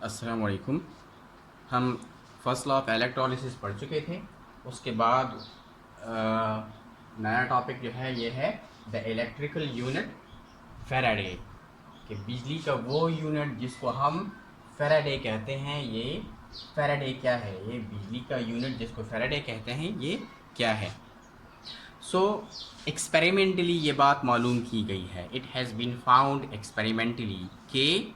अस्सलाम वालेकुम। हम फर्स्ट लॉ ऑफ इलेक्ट्रोलिसिस पढ़ चुके थे। उसके बाद नया टॉपिक जो है ये है द इलेक्ट्रिकल यूनिट फैराडे, कि बिजली का वो यूनिट जिसको हम फैराडे कहते हैं। ये फैराडे क्या है? ये बिजली का यूनिट जिसको फैराडे कहते हैं ये क्या है? एक्सपेरिमेंटली ये बात मालूम की गई है। It has been found experimentally कि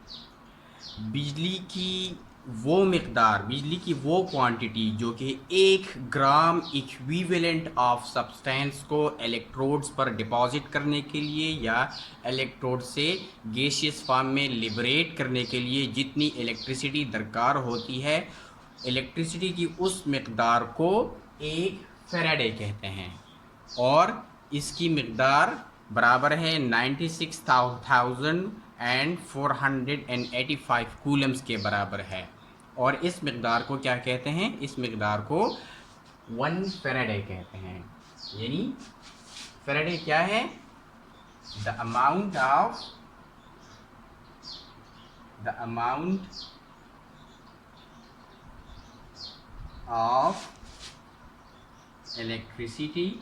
बिजली की बिजली की वो क्वांटिटी जो कि 1 ग्राम इक्विवेलेंट ऑफ सब्सटेंस को इलेक्ट्रोड्स पर डिपॉजिट करने के लिए या इलेक्ट्रोड से गैसियस फॉर्म में लिबरेट करने के लिए जितनी इलेक्ट्रिसिटी दरकार होती है, इलेक्ट्रिसिटी की उस मकदार को एक फैराडे कहते हैं। और इसकी मकदार बराबर है 96,485 कूलम्स के बराबर है। और इस मकदार को क्या कहते हैं? इस मकदार को 1 फैराडे कहते हैं। यानी फैराडे क्या है? The amount of electricity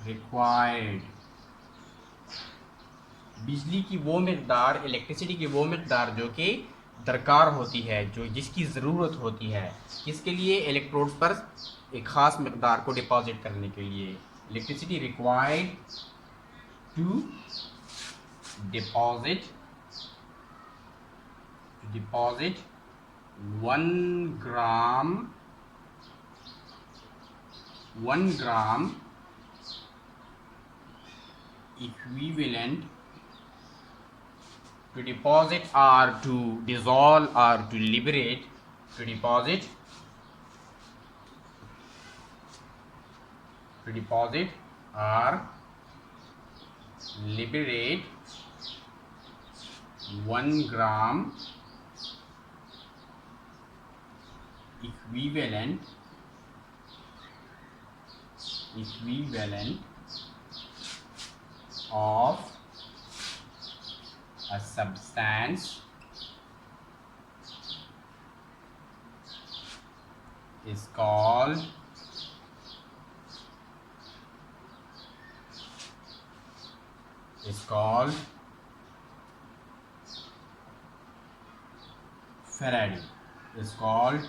required, बिजली की वो मकदार, इलेक्ट्रिसिटी की वो मकदार जो कि दरकार होती है, जो जिसकी ज़रूरत होती है, किसके लिए? इलेक्ट्रोड पर एक ख़ास मकदार को डिपॉजिट करने के लिए। Electricity required to deposit 1 gram equivalent to deposit or to dissolve or to liberate, to deposit or liberate 1 gram equivalent of a substance is called Faraday. Is called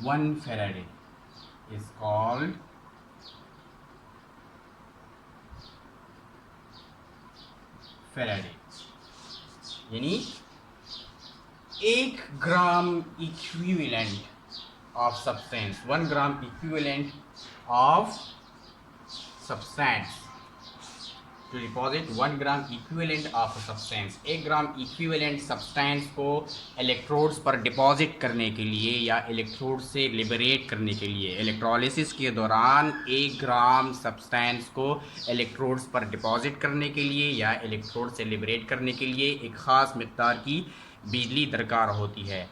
1 Faraday. Is called Faraday. यानी 1 gram equivalent of substance, 1 gram equivalent of substance to deposit 1 gram equivalent of substance. 1 gram equivalent substance को electrodes पर deposit करने के लिए या electrode से liberate करने के लिए, इलेक्ट्रोलिसिस के दौरान 1 ग्राम सब्सटेंस को इलेक्ट्रोड्स पर डिपॉजिट करने के लिए या इलेक्ट्रोड से लिबरेट करने के लिए एक ख़ास मकदार की बिजली दरकार होती है।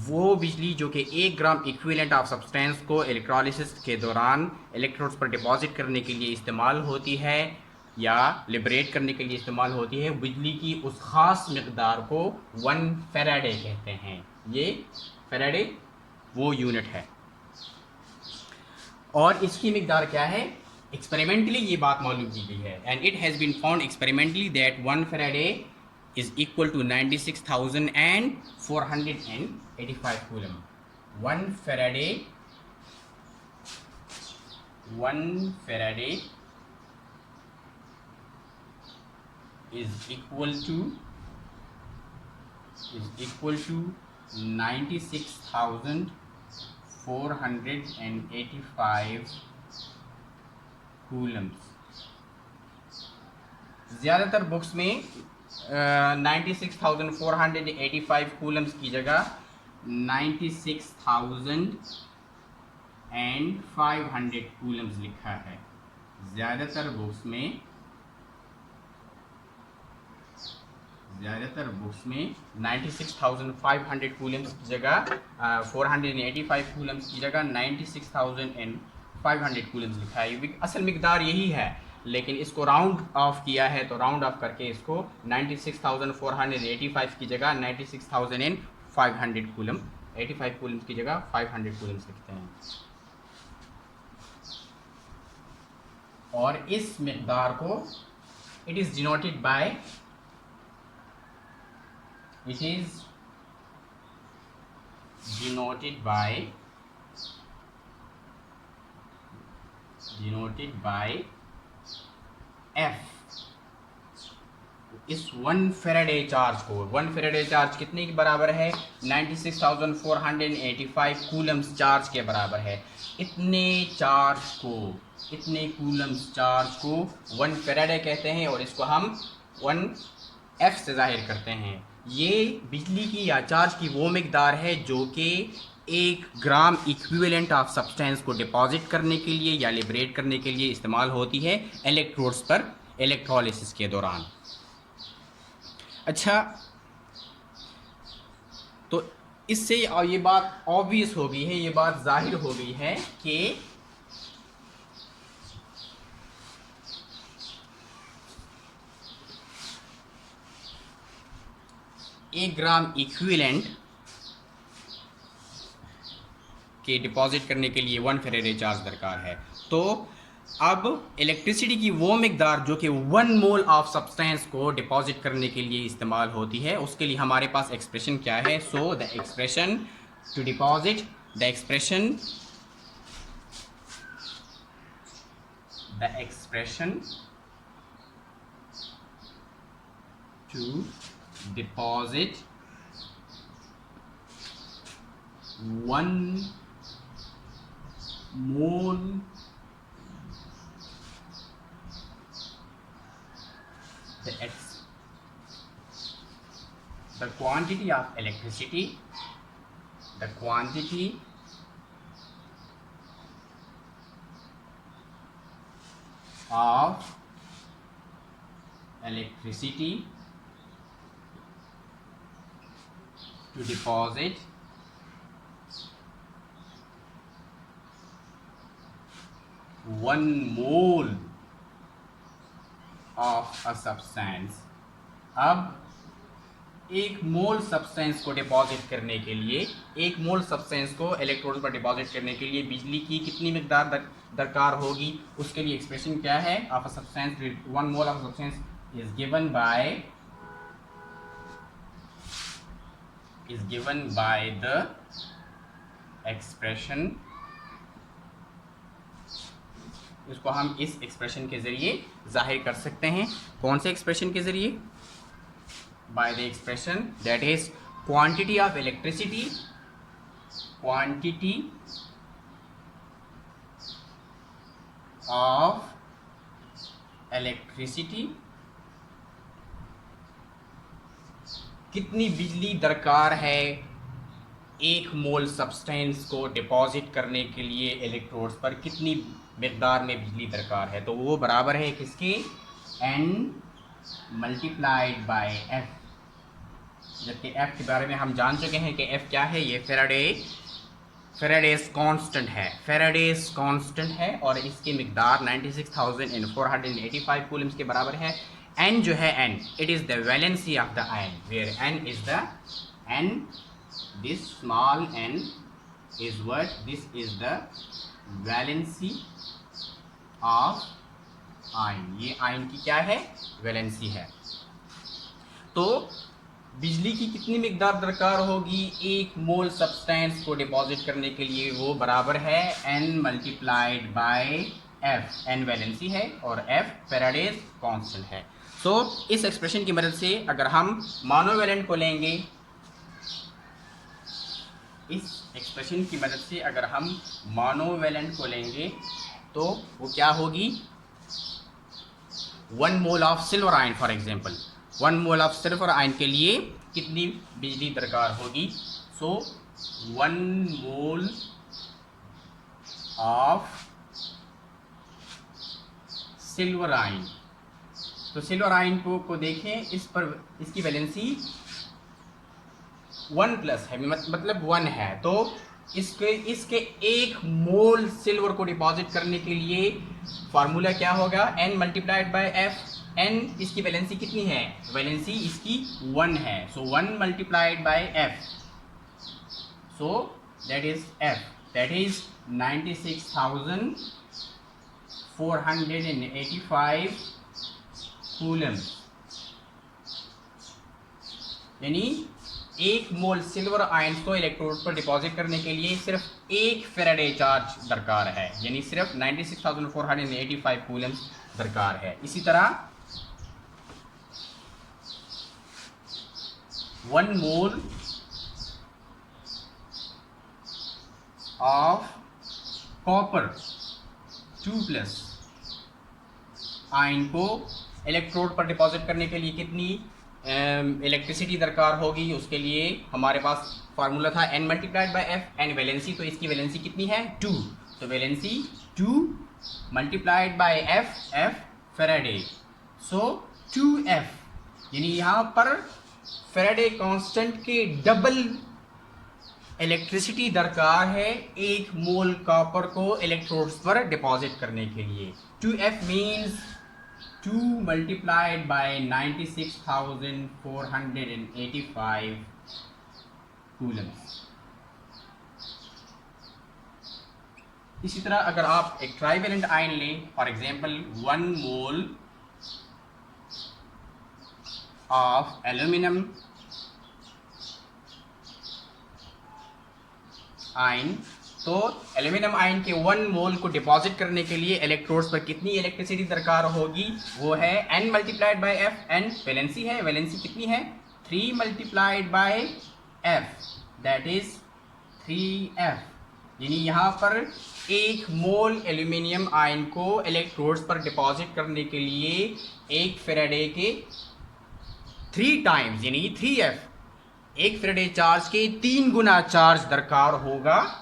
वो बिजली जो कि 1 ग्राम इक्विवेलेंट ऑफ सब्सटेंस को इलेक्ट्रोलिसिस के दौरान इलेक्ट्रोड्स पर डिपॉजिट करने के लिए इस्तेमाल होती है या लिबरेट करने के लिए इस्तेमाल होती है, बिजली की उस ख़ास मकदार को 1 फैराडे कहते हैं। ये फैराडे वो यूनिट है। और इसकी मकदार क्या है? एक्सपेरिमेंटली ये बात मालूम की गई है। And it has been found experimentally that 1 Faraday is equal to 96,485 coulomb. 1 Faraday is equal to 96,485 coulombs. ज़्यादातर बुक्स में 96,485 कूलम्स की जगह 96,500 कूलम्स लिखा है। ज़्यादातर बुक्स में ज़्यादातर बुक्स में 96,500 कूलम्स की जगह 485 कूलम्स की जगह 96,500 कूलम्स लिखा है। असल मिकदार यही है, लेकिन इसको राउंड ऑफ किया है, तो राउंड ऑफ करके इसको 96,485 की जगह 96,500 कूलम, 85 कूलम्स की जगह 500 कूलम्स लिखते हैं। और इस मिकदार को it is denoted by, it is denoted by F। इस 1 फेराडे चार्ज को, 1 फेराडे चार्ज कितने के बराबर है? 96,485 कूलम्स चार्ज के बराबर है। इतने कूलम्स चार्ज को 1 फेराडे कहते हैं और इसको हम 1 F से जाहिर करते हैं। ये बिजली की या चार्ज की वो मिकदार है जो कि 1 ग्राम इक्विवेलेंट ऑफ सब्सटेंस को डिपॉजिट करने के लिए या लिबरेट करने के लिए इस्तेमाल होती है इलेक्ट्रोड्स पर इलेक्ट्रोलिसिस के दौरान। अच्छा, तो इससे ये बात ऑब्वियस हो गई है, ये बात जाहिर हो गई है कि 1 ग्राम इक्विवेलेंट के डिपॉजिट करने के लिए 1 फेराडे चार्ज दरकार है। तो अब इलेक्ट्रिसिटी की वो मिकदार जो कि 1 मोल ऑफ सब्सटेंस को डिपॉजिट करने के लिए इस्तेमाल होती है, उसके लिए हमारे पास एक्सप्रेशन क्या है? So the expression to deposit, the expression to deposit 1 mole the quantity of electricity, the quantity of electricity to deposit 1 mole of a substance। अब 1 मोल सब्सटेंस को डिपॉजिट करने के लिए, 1 मोल सब्सटेंस को इलेक्ट्रोड पर डिपॉजिट करने के लिए बिजली की कितनी मिकदार दरकार होगी? उसके लिए एक्सप्रेशन क्या है? Of a substance, 1 mole of substance is given by the expression, इसको हम इस एक्सप्रेशन के ज़रिए जाहिर कर सकते हैं। कौन से एक्सप्रेशन के ज़रिए? By the expression that is quantity of electricity, quantity of electricity, कितनी बिजली दरकार है 1 मोल सब्सटेंस को डिपॉजिट करने के लिए इलेक्ट्रोड्स पर, कितनी मिकदार में बिजली दरकार है? तो वो बराबर है किसके? N multiplied by F। जबकि F के बारे में हम जान चुके हैं कि F क्या है? ये फेराडेज कांस्टेंट है, फेराडेज कांस्टेंट है और इसकी मिकदार 96,485 कूलम्स के बराबर है। N जो है, N it is the valency of the ion, where N is the N, this small n is what? This is the valency of ion। ये आयन की क्या है? वैलेंसी है। तो बिजली की कितनी मिकदार दरकार होगी 1 मोल सब्सटेंस को डिपॉजिट करने के लिए? वो बराबर है n multiplied by F। n valency है और F फेराडेज कांस्टेंट है। तो इस एक्सप्रेशन की मदद से अगर हम मोनोवैलेंट को लेंगे, इस एक्सप्रेशन की मदद से अगर हम मोनोवैलेंट को लेंगे तो वो क्या होगी? 1 mole of silver ion for example, 1 mole of silver ion के लिए कितनी बिजली दरकार होगी? सो 1 मोल ऑफ सिल्वर आयन, तो सिल्वर आयन को देखें, इस पर इसकी वैलेंसी 1 प्लस है, मतलब 1 है। तो इसके 1 मोल सिल्वर को डिपॉजिट करने के लिए फार्मूला क्या होगा, n multiplied by f। n इसकी वैलेंसी कितनी है, वैलेंसी इसकी 1 है, सो 1 multiplied by f, so that is f, that is 96,485 coulomb. यानी 1 मोल सिल्वर आयंस को इलेक्ट्रोड पर डिपॉजिट करने के लिए सिर्फ 1 फेराडे चार्ज दरकार है, यानी सिर्फ 96,485 कूलम दरकार है। इसी तरह 1 मोल ऑफ कॉपर 2+ आयन को इलेक्ट्रोड पर डिपॉजिट करने के लिए कितनी इलेक्ट्रिसिटी दरकार होगी, उसके लिए हमारे पास फार्मूला था n multiplied by f। And valency, तो इसकी वैलेंसी कितनी है 2, तो valency 2 multiplied by f Faraday, so 2f, यानी यहाँ पर फेराडे कांस्टेंट के डबल इलेक्ट्रिसिटी दरकार है 1 मोल कॉपर को इलेक्ट्रोड्स पर डिपॉजिट करने के लिए। 2f means 2 multiplied by 96,485 Coulomb's. इसी तरह अगर आप एक ट्राइवेलेंट आयन लें, for example 1 mole of aluminium ion, तो एल्यूमिनियम आयन के 1 मोल को डिपॉजिट करने के लिए इलेक्ट्रोड्स पर कितनी इलेक्ट्रिसिटी दरकार होगी, वो है n multiplied by f। n valency है, वैलेंसी कितनी है 3 multiplied by f, that is 3f, यानी यहाँ पर 1 मोल एल्यूमिनियम आयन को इलेक्ट्रोड्स पर डिपॉजिट करने के लिए 1 फेराडे के 3 टाइम्स यानी 3f, 1 फेराडे चार्ज के 3 गुना चार्ज दरकार होगा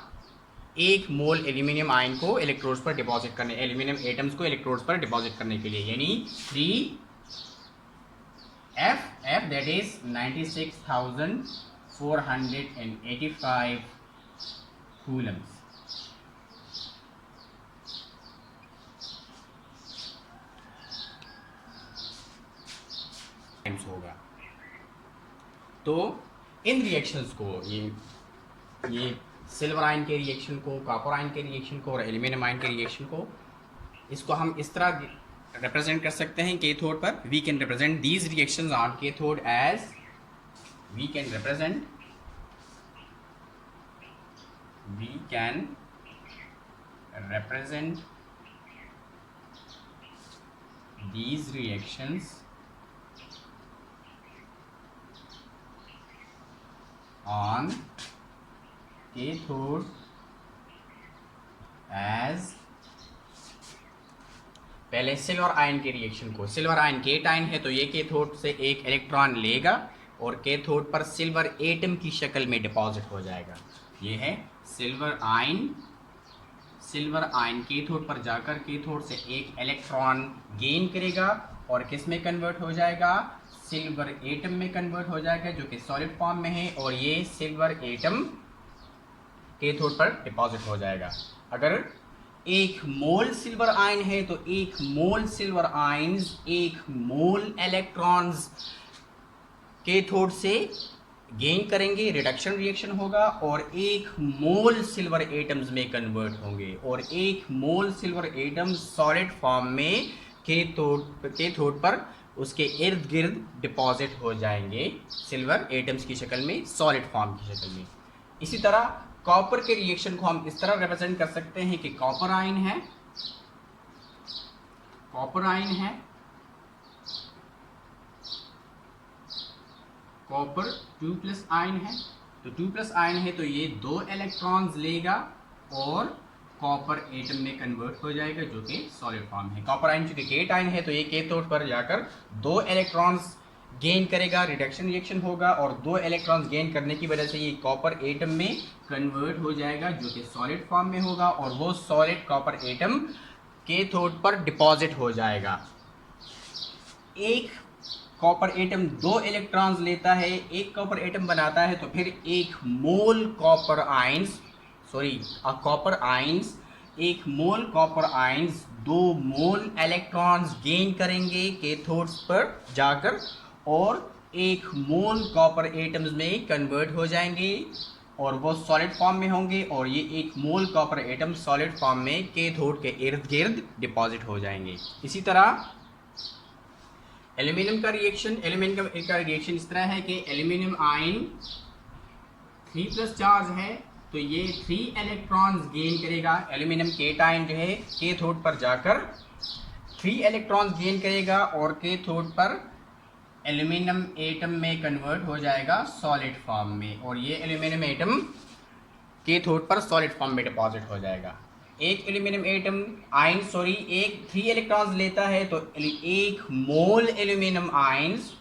1 मोल एल्यूमिनियम आयन को इलेक्ट्रोड्स पर डिपॉजिट करने, एल्यूमिनियम एटम्स को इलेक्ट्रोड्स पर डिपॉजिट करने के लिए, यानी 3f, दैट इज 96,485 कूलम्स। होगा। तो इन रिएक्शंस को, ये सिल्वर आयन के रिएक्शन को, कॉपर आयन के रिएक्शन को और एल्यूमिनियम आयन के रिएक्शन को, इसको हम इस तरह रिप्रेजेंट कर सकते हैं कैथोड पर। We can represent these reactions on cathode as, we can represent these reactions on cathode as, पहले सिल्वर आयन के रिएक्शन को, सिल्वर आयन केट आयन है तो ये कैथोड से एक इलेक्ट्रॉन लेगा और कैथोड पर सिल्वर एटम की शक्ल में डिपॉजिट हो जाएगा। ये है सिल्वर आयन कैथोड पर जाकर कैथोड से एक इलेक्ट्रॉन गेन करेगा और किस में कन्वर्ट हो जाएगा, सिल्वर एटम में कन्वर्ट हो जाएगा जो कि सॉलिड फॉर्म में है, और ये सिल्वर एटम कैथोड पर डिपॉजिट हो जाएगा। अगर 1 मोल सिल्वर आयन है तो 1 मोल सिल्वर आयन्स 1 मोल इलेक्ट्रॉन्स कैथोड से गेन करेंगे, रिडक्शन रिएक्शन होगा और 1 मोल सिल्वर एटम्स में कन्वर्ट होंगे, और 1 मोल सिल्वर एटम्स सॉलिड फॉर्म में कैथोड पर उसके इर्द गिर्द डिपॉजिट हो जाएंगे सिल्वर एटम्स की शक्ल में, सॉलिड फॉर्म की शक्ल में। इसी तरह कॉपर के रिएक्शन को हम इस तरह रिप्रेजेंट कर सकते हैं कि कॉपर आयन है, कॉपर 2+ आयन है, तो 2+ आयन है तो ये 2 इलेक्ट्रॉन्स लेगा और कॉपर एटम में कन्वर्ट हो जाएगा जो कि सॉलिड फॉर्म है। कॉपर आयन चूंकि केट आयन है तो ये कैथोड पर जाकर 2 इलेक्ट्रॉन्स गेन करेगा, रिडक्शन रिएक्शन होगा और 2 इलेक्ट्रॉन्स गेन करने की वजह से ये कॉपर एटम में कन्वर्ट हो जाएगा जो कि सॉलिड फॉर्म में होगा, और वो सॉलिड कॉपर एटम कैथोड पर डिपॉजिट हो जाएगा। एक कॉपर एटम 2 इलेक्ट्रॉन्स लेता है, एक कॉपर एटम बनाता है, तो फिर 1 mole copper ions sorry copper ions, एक mole copper ions 2 mole electrons gain करेंगे कैथोड्स पर जाकर और 1 मोल कॉपर एटम्स में कन्वर्ट हो जाएंगे और वो सॉलिड फॉर्म में होंगे और ये 1 mole copper atom solid form में कैथोड के इर्द गिर्द डिपॉजिट हो जाएंगे। इसी तरह एल्यूमिनियम का रिएक्शन इस तरह है कि एल्यूमिनियम आयन 3+ चार्ज है तो ये 3 इलेक्ट्रॉन्स गेन करेगा। एल्यूमिनियम केटायन जो है कैथोड पर जाकर 3 इलेक्ट्रॉन्स गेन करेगा और कैथोड पर एल्यूमिनियम एटम में कन्वर्ट हो जाएगा सॉलिड फॉर्म में और ये एल्यूमिनियम एटम कैथोड पर सॉलिड फॉर्म में डिपॉजिट हो जाएगा। एक एल्यूमिनियम एटम आयन एक 3 इलेक्ट्रॉन्स लेता है तो 1 मोल aluminium ions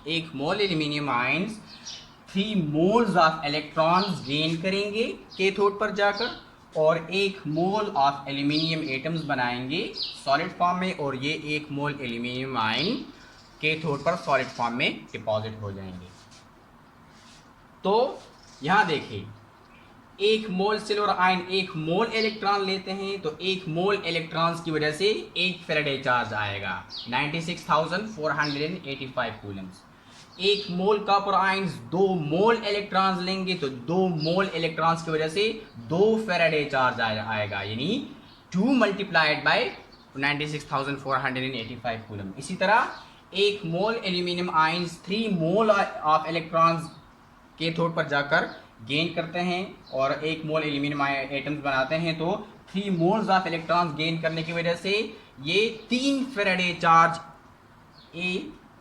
3 moles of electrons gain करेंगे कैथोड पर जाकर और 1 मोल ऑफ एल्यूमिनियम एटम्स बनाएंगे सॉलिड फॉर्म में और ये 1 मोल एल्यूमिनियम आयन कैथोड पर सॉलिड फॉर्म में डिपॉजिट हो जाएंगे। तो यहाँ देखिए 1 मोल सिल्वर आयन 1 मोल इलेक्ट्रॉन लेते हैं तो 1 मोल इलेक्ट्रॉन्स की वजह से 1 फैराडे चार्ज आएगा 96,485 Coulomb's. 1 mole copper ions 2 mole electrons लेंगे तो 2 मोल इलेक्ट्रॉन्स की वजह से 2 फैराडे चार्ज आएगा यानी 2 मल्टीप्लाइड बाय 96,485 कूलम। इसी तरह 1 मोल aluminium ions 3 mole of electrons cathode पर जाकर गेन करते हैं और 1 मोल एल्यूमिनियम एटम्स बनाते हैं तो 3 मोल्स ऑफ इलेक्ट्रॉन्स गेन करने की वजह से ये 3 फैराडे चार्ज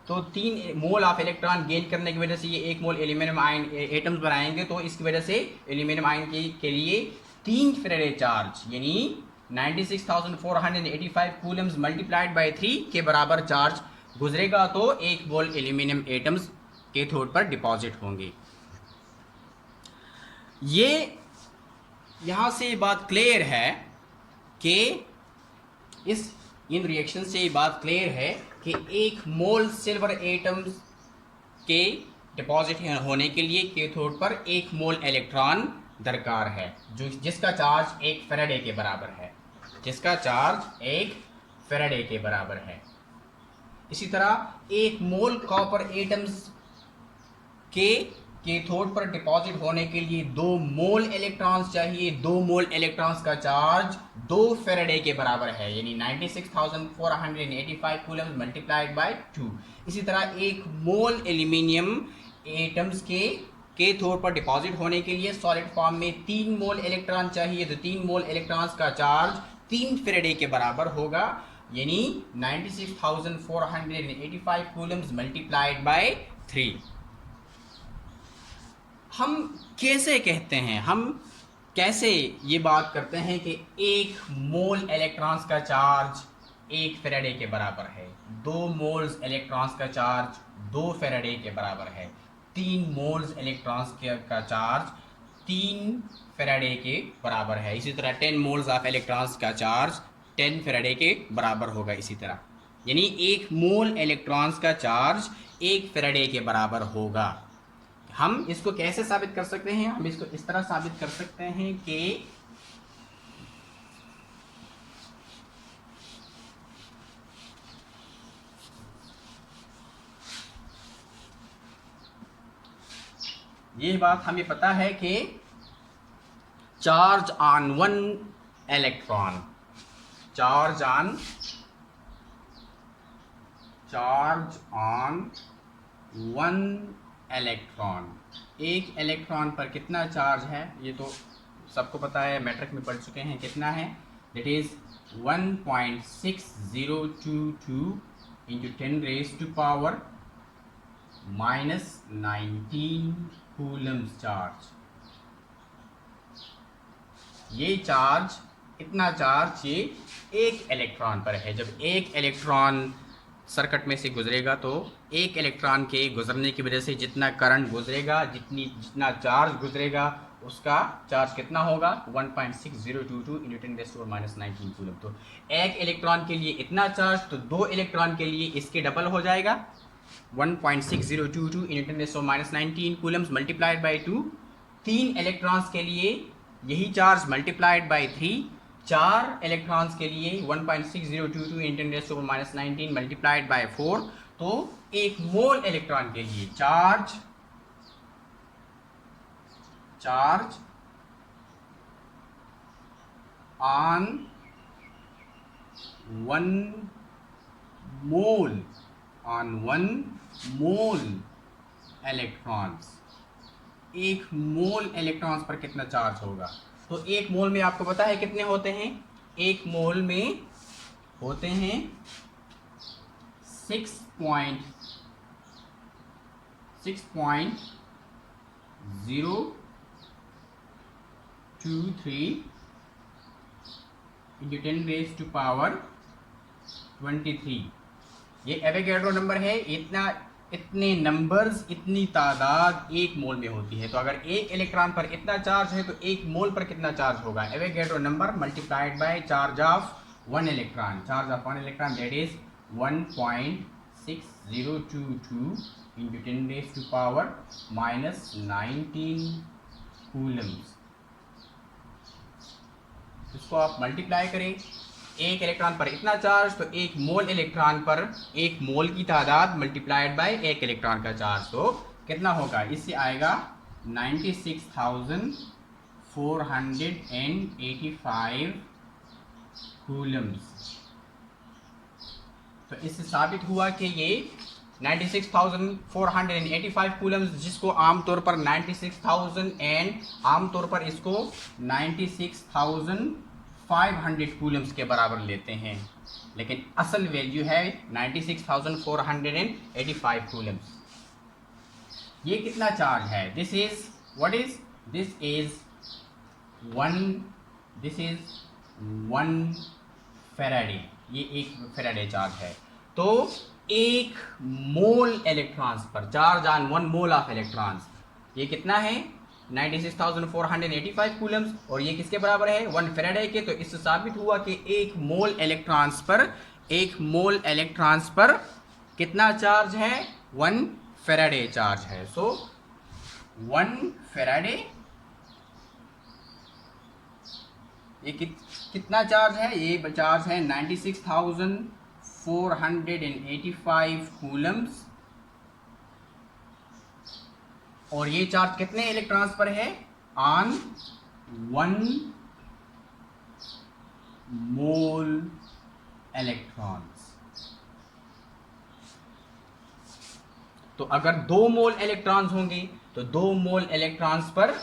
तो 3 मोल ऑफ इलेक्ट्रॉन गेन करने की वजह से ये 1 मोल एल्यूमिनियम आयन एटम्स बनाएंगे तो इसकी वजह से एल्यूमिनियम आयन के लिए 3 फैराडे चार्ज यानी 96,485 कूलम्स मल्टीप्लाइड बाय 3 के बराबर चार्ज गुजरेगा तो 1 मोल एल्यूमिनियम एटम्स कैथोड पर डिपॉजिट होंगे। ये यहाँ से ये बात क्लियर है कि इन रिएक्शन से ये बात क्लियर है कि 1 मोल सिल्वर एटम्स के डिपॉजिट होने के लिए कैथोड पर 1 मोल इलेक्ट्रॉन दरकार है जिसका चार्ज 1 फैराडे के बराबर है। इसी तरह 1 मोल कॉपर एटम्स के कैथोड पर डिपॉजिट होने के लिए 2 मोल इलेक्ट्रॉन्स चाहिए। 2 मोल इलेक्ट्रॉन्स का चार्ज 2 फैराडे के बराबर है यानी 96,485 कूलम्स मल्टीप्लाइड बाय 2। इसी तरह 1 मोल एल्यूमिनियम एटम्स के कैथोड पर डिपॉजिट होने के लिए सॉलिड फॉर्म में 3 मोल इलेक्ट्रॉन चाहिए तो 3 मोल इलेक्ट्रॉन्स का चार्ज 3 फैराडे के बराबर होगा यानी 96,485 कूलम्स मल्टीप्लाइड बाय 3। हम कैसे कहते हैं, हम कैसे ये बात करते हैं कि 1 मोल इलेक्ट्रॉन्स का चार्ज 1 फैराडे के बराबर है, 2 मोल्स इलेक्ट्रॉन्स का चार्ज 2 फैराडे के बराबर है, 3 मोल्स इलेक्ट्रॉन्स का चार्ज 3 फैराडे के बराबर है। इसी तरह 10 मोल्स ऑफ इलेक्ट्रॉन्स का चार्ज 10 फैराडे के बराबर होगा। इसी तरह यानी 1 मोल इलेक्ट्रॉन्स का चार्ज 1 फैराडे के बराबर होगा। हम इसको कैसे साबित कर सकते हैं? हम इसको इस तरह साबित कर सकते हैं कि ये बात हमें पता है कि चार्ज ऑन 1 इलेक्ट्रॉन एक इलेक्ट्रॉन पर कितना चार्ज है ये तो सबको पता है, मैट्रिक में पढ़ चुके हैं। कितना है? That is 1.6022 into 10⁻⁻⁹ Coulomb's charge. ये चार्ज इतना चार्ज ये एक इलेक्ट्रॉन पर है। जब एक इलेक्ट्रॉन सर्किट में से गुजरेगा तो एक इलेक्ट्रॉन के गुजरने की वजह से जितना करंट गुजरेगा, जितना चार्ज गुजरेगा, उसका चार्ज कितना होगा? 1.6022 इंटू 10⁻⁻⁹ कूलम। तो एक इलेक्ट्रॉन के लिए इतना चार्ज, तो 2 इलेक्ट्रॉन के लिए इसके डबल हो जाएगा 1.6022 into 10⁻⁻⁹ Coulomb's multiplied by 2। 3 electrons के लिए यही चार्ज मल्टीप्लाइड बाय 3, 4 इलेक्ट्रॉन्स के लिए 1.6022 × 10⁻⁹ मल्टीप्लाइड बाय 4, तो एक मोल इलेक्ट्रॉन के लिए चार्ज ऑन 1 मोल इलेक्ट्रॉन्स, एक मोल इलेक्ट्रॉन्स पर कितना चार्ज होगा। तो एक मोल में आपको पता है कितने होते हैं, एक मोल में होते हैं 6.023 × 10⁻23। ये एवोगैड्रो नंबर है। इतने नंबर्स, इतनी तादाद एक मोल में होती है। तो अगर एक इलेक्ट्रॉन पर इतना चार्ज है तो एक मोल पर कितना चार्ज होगा, Avogadro number multiplied by charge of one electron. Charge of one electron that is 1.6022 × 10⁻⁻19 Coulomb's. इसको आप मल्टीप्लाई करें, एक इलेक्ट्रॉन पर इतना चार्ज, तो एक मोल इलेक्ट्रॉन पर एक मोल की तादाद मल्टीप्लाइड बाय एक इलेक्ट्रॉन का चार्ज, तो कितना होगा, इससे आएगा 96,485 कूलम्स। तो इससे साबित हुआ कि ये 96,485 कूलम्स, जिसको आमतौर पर 96,000 एंड आमतौर पर इसको 96,500 कूलम्स के बराबर लेते हैं, लेकिन असल वैल्यू है 96,485 कूलम्स। ये कितना चार्ज है, दिस इज 1 फैराडे। ये एक फैराडे चार्ज है। तो एक मोल इलेक्ट्रॉन्स पर charge on 1 mole of electrons, ये कितना है 96,485 कूलम्स, और ये किसके बराबर है 1 फैराडे के। तो इससे साबित हुआ कि एक मोल इलेक्ट्रॉन्स पर कितना चार्ज है, 1 फैराडे चार्ज है। सो 1 फैराडे, ये कितना चार्ज है, ये चार्ज है 96,485 कूलम्स, और ये चार्ज कितने इलेक्ट्रॉन्स पर है, ऑन 1 मोल इलेक्ट्रॉन्स। तो अगर 2 मोल इलेक्ट्रॉन्स होंगे तो 2 मोल इलेक्ट्रॉन्स पर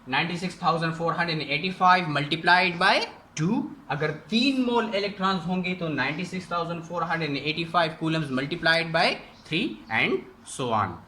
96,485 मल्टीप्लाइड बाय 2। अगर 3 मोल इलेक्ट्रॉन्स होंगे तो 96,485 Coulomb's multiplied by 3 and so on.